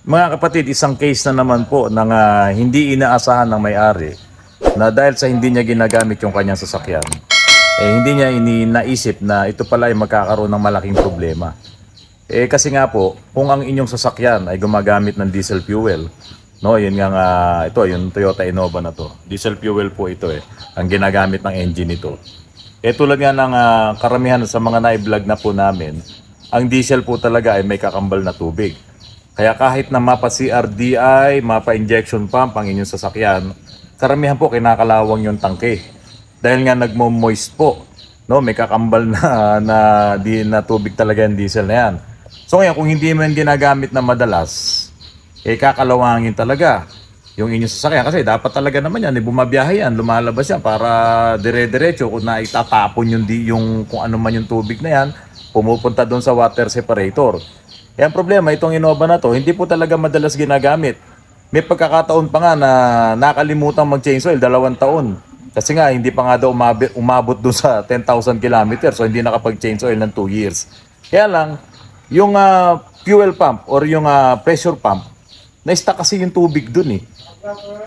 Mga kapatid, isang case na naman po ng hindi inaasahan ng may-ari na dahil sa hindi niya ginagamit yung kanyang sasakyan, hindi niya naisip na ito pala ay magkakaroon ng malaking problema. Kasi nga po, kung ang inyong sasakyan ay gumagamit ng diesel fuel, no, yun nga ito, yung Toyota Innova na to. Diesel fuel po ito ang ginagamit ng engine nito. Tulad nga ng karamihan sa mga na-vlog na po namin, ang diesel po talaga ay may kakambal na tubig. Kaya kahit na mapa CRDI, mapa injection pump ang inyong sasakyan, karamihan po kinakalawang yung tangke. Dahil nga nagmo-moist po, no, may kakambal na tubig talaga yung diesel na yan. So ngayon, kung hindi mo yan ginagamit na madalas, kakalawangin talaga yung inyong sasakyan. Kasi dapat talaga naman yan, bumabiyahe yan, lumalabas yan para dire-diretso kung na itatapon yung kung ano man yung tubig na yan, pumupunta doon sa water separator. Ang problema, itong Innova na to, hindi po talaga madalas ginagamit. May pagkakataon pa nga na nakalimutan mag-change oil, 2 taon. Kasi nga, hindi pa nga daw umabot doon sa 10,000 kilometers. So, hindi nakapag-change oil ng 2 years. Kaya lang, yung fuel pump or yung pressure pump, na-stuck kasi yung tubig doon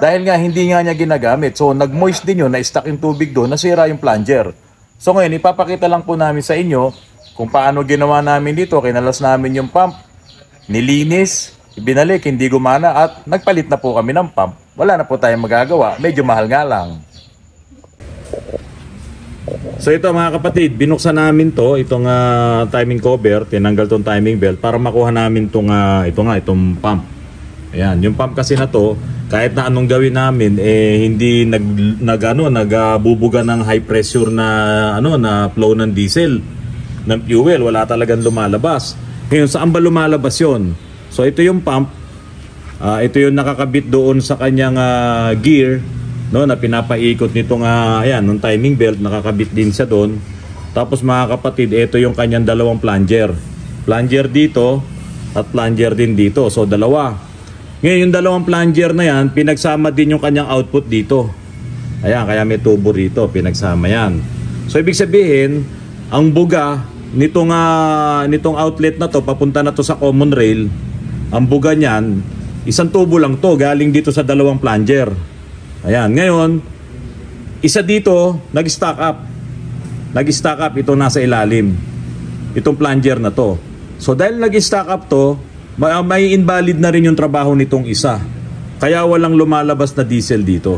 Dahil nga, hindi nga niya ginagamit. So, nag-moist din yun, na-stuck yung tubig doon, nasira yung plunger. So, ngayon, ipapakita lang po namin sa inyo kung paano ginawa namin dito. Kinalas namin yung pump, nilinis, ibinalik, hindi gumana at nagpalit na po kami ng pump. Wala na po tayong magagawa, medyo mahal nga lang. So ito mga kapatid, binuksan namin itong timing cover, tinanggal tong timing belt para makuha namin itong pump. Ayan, yung pump kasi na to, kahit na anong gawin namin, hindi nagbubuga ng high pressure na flow ng diesel, ng fuel, wala talagang lumalabas. Ngayon, saan ba lumalabas yun? So ito yung pump, ito yung nakakabit doon sa kanyang gear, no, na pinapaikot nitong nung timing belt, nakakabit din siya doon. Tapos mga kapatid, ito yung kanyang dalawang plunger. Plunger dito at plunger din dito. So dalawa. Ngayon yung dalawang plunger na yan, pinagsama din yung kanyang output dito. Ayan, kaya may tubo dito, pinagsama yan. So ibig sabihin, ang buga nitong outlet na to, papunta na to sa common rail, ang buga niyan, isang tubo lang to, galing dito sa dalawang plunger. Ayan, ngayon, isa dito, nag-stack up. Nag-stack up, ito nasa ilalim. Itong plunger na to. So dahil nag-stack up to, may invalid na rin yung trabaho nitong isa. Kaya walang lumalabas na diesel dito.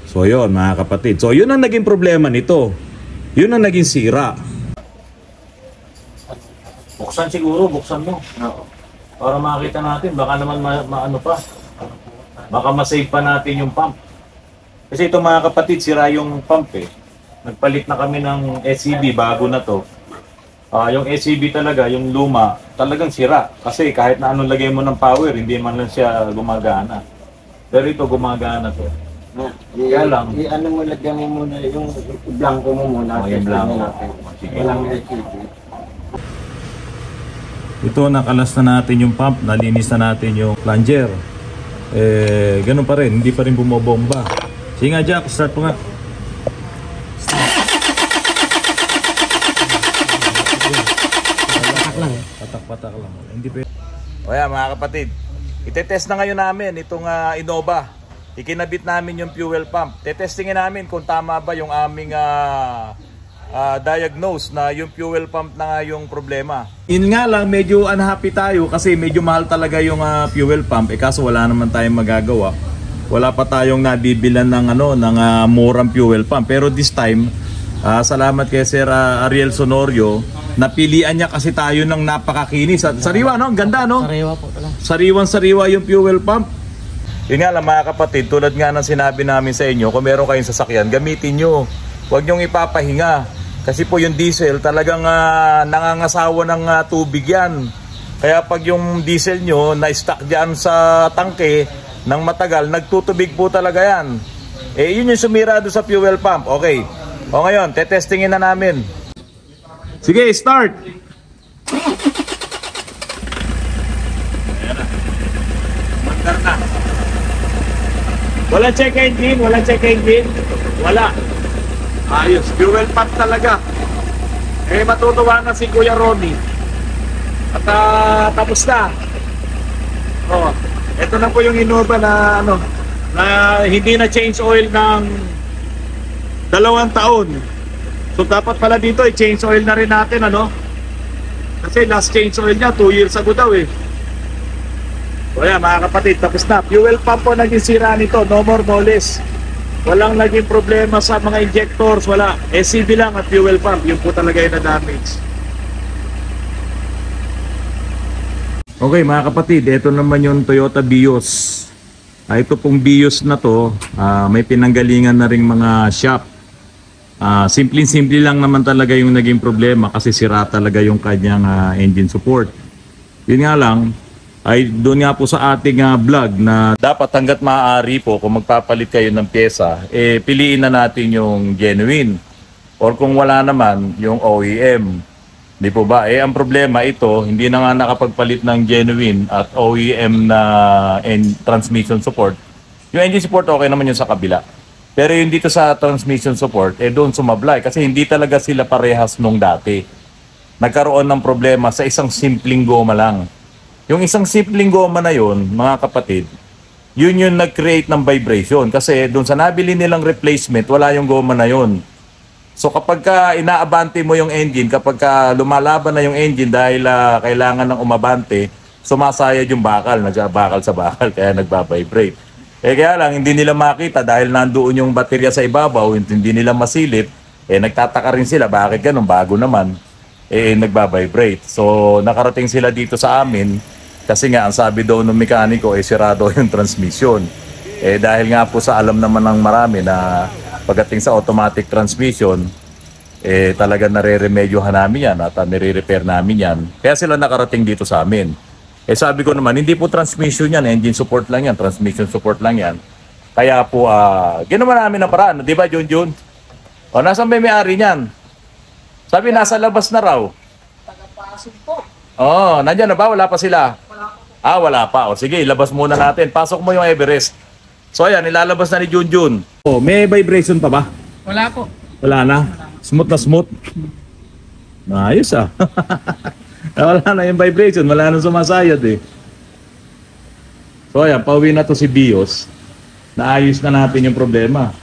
So yun mga kapatid. So yun ang naging problema nito. Yun ang naging sira. Buksan siguro, buksan mo. No. Para makita natin, baka naman maano pa. Baka masave pa natin yung pump. Kasi ito mga kapatid, sira yung pump Nagpalit na kami ng SCB, bago na to. Yung SCB talaga, yung luma, talagang sira. Kasi kahit na anong lagay mo ng power, hindi man lang siya gumagana. Pero ito, gumagana to. Kaya lang. Ano mo, lagyan mo muna yung blanco mo muna. Yung blanco. Walang SCB. Ito, nakalas na natin yung pump, nalinis na natin yung plunger. Ganun pa rin, hindi pa rin bumobomba. Sige nga Jack, start po nga. Patak lang Patak-patak lang. Hindi pa. O yan mga kapatid, itetest na ngayon namin itong Innova. Ikinabit namin yung fuel pump. Tetestingin namin kung tama ba yung aming diagnose na yung fuel pump na nga yung problema. Yun nga lang, medyo unhappy tayo kasi medyo mahal talaga yung fuel pump. Kaso wala naman tayong magagawa. Wala pa tayong nabibilan ng murang fuel pump. Pero this time, salamat kay Sir Ariel Sonorio, napilian niya kasi tayo ng napakakinis. Sariwa, no? Ang ganda, no? Sariwa po talaga. Sariwan-sariwa yung fuel pump. Yun nga lang mga kapatid, tulad nga ng sinabi namin sa inyo, kung meron kayong sasakyan, gamitin nyo. Huwag nyong ipapahinga. Kasi po yung diesel talagang nangangasawa ng tubig yan. Kaya pag yung diesel nyo na-stuck dyan sa tangke ng matagal, nagtutubig po talaga yan. Yun yung sumira doon sa fuel pump. Okay. O ngayon, tetestingin na namin. Sige, start! Ayan na. Mandar na. Wala check engine, wala check engine. Wala. Ayos, fuel pump talaga. Matutuwa na si Kuya Ronnie. At tapos na. Oh, ito na po yung Innova na ano, na hindi na change oil ng 2 taon. So dapat pala dito i-change oil na rin natin ano. Kasi last change oil niya 2 years ago daw eh. So ayan mga kapatid, tapos na. Fuel pump po naging sira nito, no more no less. Walang naging problema sa mga injectors, wala. SCB lang at fuel pump, yun po talaga yung na-damage. Okay mga kapatid, ito naman yung Toyota Vios. Ito pong Vios na to, may pinanggalingan na ring mga shop. Simple-simple lang naman talaga yung naging problema kasi sira talaga yung kanyang engine support. Yun nga lang, ay doon nga po sa ating vlog na dapat hanggat maaari po kung magpapalit kayo ng pyesa, piliin na natin yung genuine. Or kung wala naman, yung OEM. Di po ba? Ang problema ito, hindi na nga nakapagpalit ng genuine at OEM na transmission support. Yung engine support okay naman yun sa kabila. Pero yung dito sa transmission support, doon sumablay kasi hindi talaga sila parehas nung dati. Nagkaroon ng problema sa isang simpleng goma lang. Yung isang simpleng goma na yun, mga kapatid, yun yung nag-create ng vibration kasi doon sa nabili nilang replacement, wala yung goma na yun. So kapag ka inaabante mo yung engine, kapag ka lumalaban na yung engine dahil kailangan ng umabante, sumasayad yung bakal, nagbabakal sa bakal, kaya nagbabibrate. Kaya lang, hindi nila makita dahil nandoon yung baterya sa ibabaw, hindi nila masilip, nagtataka rin sila, bakit ganun, bago naman, nagbabibrate. So nakarating sila dito sa amin, kasi nga ang sabi daw ng mekaniko, sirado yung transmission. Dahil nga po sa alam naman ng marami na pagdating sa automatic transmission, talaga nare-remedyohan namin yan at nire-repair namin yan. Kaya sila nakarating dito sa amin. Sabi ko naman, hindi po transmission yan, engine support lang yan, transmission support lang yan. Kaya po, ginawa namin ang paraan, di ba Junjun? O, nasaan ba may-ari niyan? Sabi, nasa labas na raw. Tagapasok po. Oh, nandiyan na ba? Wala pa sila? Wala pa. O, sige, ilabas muna natin. Pasok mo yung Everest. So ayan, nilalabas na ni Junjun. Oh, may vibration pa ba? Wala po. Wala na. Smooth na smooth. Ayos Wala na yung vibration, wala nang sumasayad eh. So ayan, pauwi na to si Vios. Naayos na natin yung problema.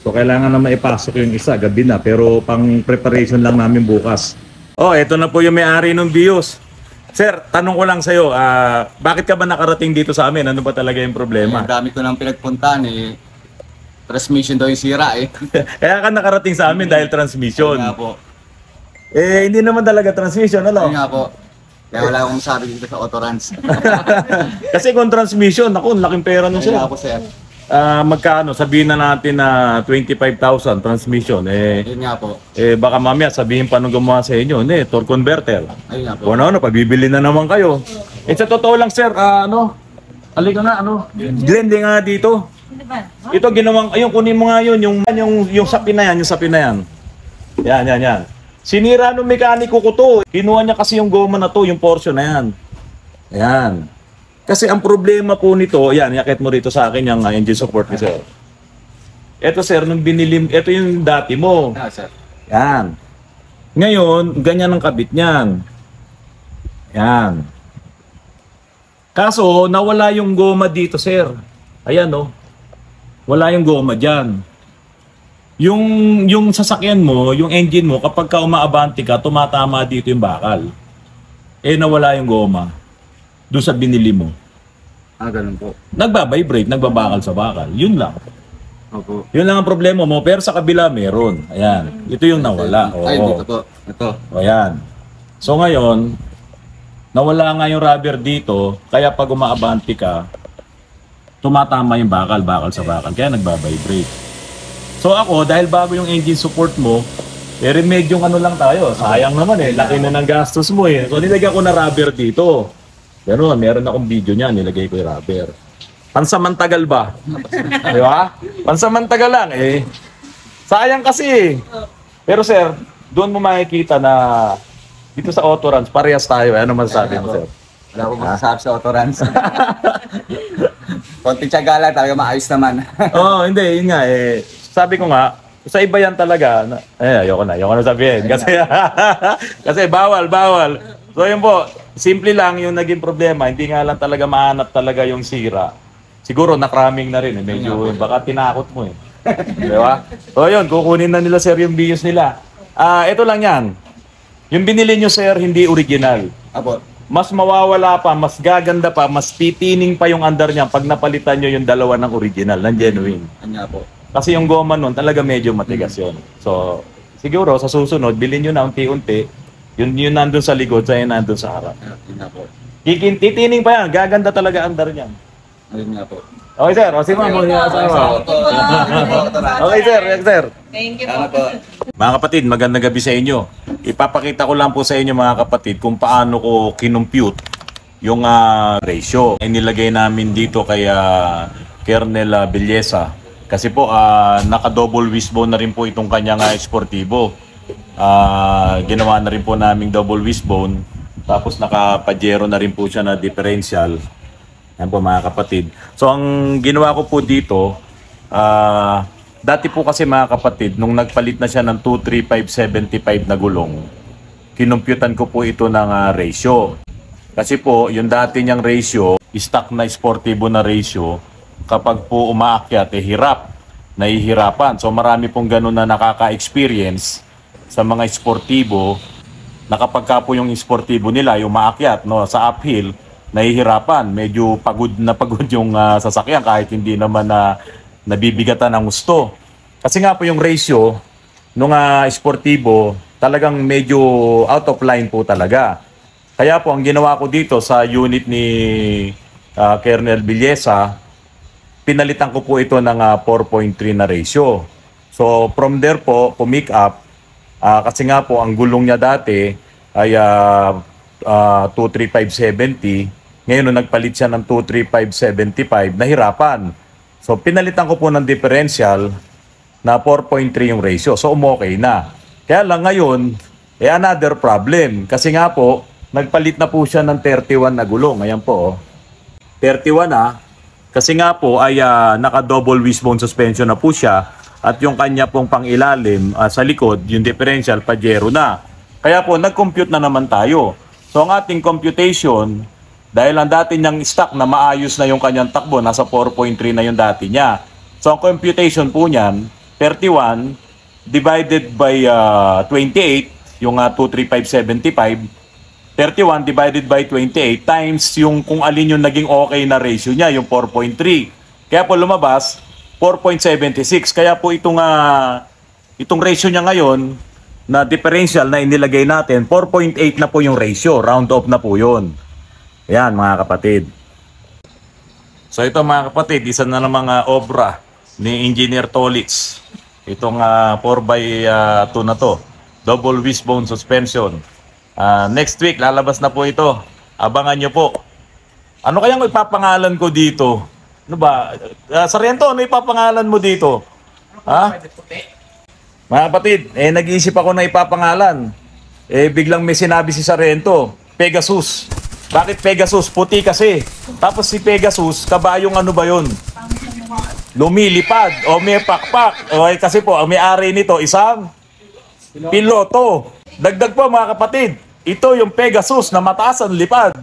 So kailangan na maipasok yung isa, gabi na. Pero pang preparation lang namin bukas. Oh, eto na po yung may-ari ng Vios. Sir, tanong ko lang sa'yo, bakit ka ba nakarating dito sa amin? Ano ba talaga yung problema? Ang dami ko nang pinagpuntahan transmission daw yung sira Kaya ka nakarating sa amin dahil transmission. Kaya nga po. Hindi naman talaga transmission, ano? Kaya nga po. Kaya wala akong masabi dito sa Autorans. Kasi kung transmission, naku, laking pera nun Kaya sir. nga po sir. Magkano? Sabihin na natin na 25,000 transmission. Yun nga po. Baka mamaya sabihin pa nung gumawa sa inyo, torque converter. Ayun nga po. Kung ano, pabibili na naman kayo. Sa totoo lang sir, halika na, blending nga dito. Ito ginawang, ayun, kunin mo nga yun, yung sapin na yan, Yan. Sinira nung mekaniko ko to. Kinuha niya kasi yung goma na to, yung portion na yan. Ayan. Kasi ang problema po nito, yan, yakit mo rito sa akin yung engine support ni sir. Ito sir, nung binilim, ito yung dati mo. Sir. Yan. Ngayon, ganyan ang kabit niyan. Yan. Kaso, nawala yung goma dito sir. Ayan wala yung goma dyan. Yung sasakyan mo, yung engine mo, kapag ka umaabante ka, tumatama dito yung bakal. Nawala yung goma. Doon sa binili mo. Ganun po. Nagbabibrate, nagbabakal sa bakal. Yun lang. Opo. Yun lang ang problema mo. Pero sa kabila meron. Ayan. Ito yung nawala. Ay, dito po. Ito. Ayan. So ngayon, nawala nga yung rubber dito. Kaya pag umaabante ka, tumatama yung bakal sa bakal. Kaya nagbabibrate. So ako, dahil bago yung engine support mo, medyong lang tayo. Sayang naman laki na ng gastos mo So nilagyan ko na rubber dito. Pero meron akong video niya, nilagay ko yung rubber. Pansamantagal ba? Di ba? Pansamantagal lang Sayang kasi Pero sir, doon mo makikita na dito sa Autorans, parehas tayo. Ano masasabi mo sir? Wala akong masasabi sa Autorans. Konting tiyaga lang, talaga maayos naman. Hindi, yun nga sabi ko nga, sa iba yan talaga. Ayoko na sabihin. Kasi bawal. So yun po, simple lang yung naging problema. Hindi nga lang talaga mahanap talaga yung sira. Siguro nakraming na rin. Medyo baka tinakot mo eh. Di ba? So yun, kukunin na nila sir yung bios nila. Ito lang yan. Yung binili nyo sir, hindi original. Apo. Mas mawawala pa, mas gaganda pa, mas titining pa yung andar niya pag napalitan nyo yung dalawa ng original, ng genuine. Kanya po. Kasi yung goma nun, talaga medyo matigas yun. So, siguro sa susunod, bilhin nyo na unti-unti. Yun nandun sa likod, sa'yo nandun sa harap. Kanya po. Titining pa yan, gaganda talaga andar niyan. Ayun nga po. Okay sir, o si ma'am. Okay sir, yes sir. Thank you Ano po. po? Mga kapatid, magandang gabi sa inyo. Ipapakita ko lang po sa inyo mga kapatid kung paano ko kinumpute yung ratio. Nilagay namin dito kay Kernel Belleza. Kasi po, naka-double wishbone na rin po itong kanyang sportivo. Ginawa na rin po naming double wishbone. Tapos naka-pajero na rin po siya na differential. Yan po mga kapatid. So ang ginawa ko po dito, dati po kasi mga kapatid, nung nagpalit na siya ng 23575 na gulong, kinumputan ko po ito ng ratio. Kasi po, yung dati niyang ratio, stock na sportivo na ratio, kapag po umaakyat, nahihirapan. So marami pong ganun na nakaka-experience sa mga sportivo, na kapag ka po yung sportivo nila, yung umaakyat no, sa uphill, nahihirapan. Medyo pagod yung sasakyan kahit hindi naman nabibigatan ng gusto. Kasi nga po yung ratio nung sportivo talagang medyo out of line po talaga. Kaya po ang ginawa ko dito sa unit ni Kernel Belleza, pinalitan ko po ito ng 4.3 na ratio. So from there po, pumick up, kasi nga po ang gulong niya dati ay 23570. Ngayon, nung nagpalit siya ng 23575, nahirapan. So, pinalitan ko po ng differential na 4.3 yung ratio. So, umokay na. Kaya lang ngayon, another problem. Kasi nga po, nagpalit na po siya ng 31 na gulong. Ayan po, 31 na. Kasi nga po, ay naka-double wishbone suspension na po siya. At yung kanya pong pangilalim sa likod, yung differential, pajero na. Kaya po, nag-compute na naman tayo. So, ang ating computation, dahil ang dati niyang stock na maayos na yung kanyang takbo, nasa 4.3 na yung dati niya. So ang computation po niyan, 31 divided by 28, yung 23575, 31 divided by 28 times yung kung alin yung naging okay na ratio niya, yung 4.3. Kaya po lumabas, 4.76. Kaya po itong ratio niya ngayon, na differential na inilagay natin, 4.8 na po yung ratio, round off na po yun. Ayan mga kapatid. So ito mga kapatid, isa na ng mga obra ni Engineer Tolitz. Itong 4x2 na to. Double wishbone suspension. Next week, lalabas na po ito. Abangan nyo po. Ano kayang ipapangalan ko dito? Ano ba? Sargento, ano ipapangalan mo dito? Ha? Mga kapatid, nag-iisip ako na ipapangalan. Biglang may sinabi si Sargento, Pegasus. Bakit Pegasus? Puti kasi. Tapos si Pegasus, kabayong ano ba yun? Lumilipad o may pakpak. Okay, kasi po, ang may-ari nito, isang piloto. Dagdag po mga kapatid, ito yung Pegasus na mataas ang lipad.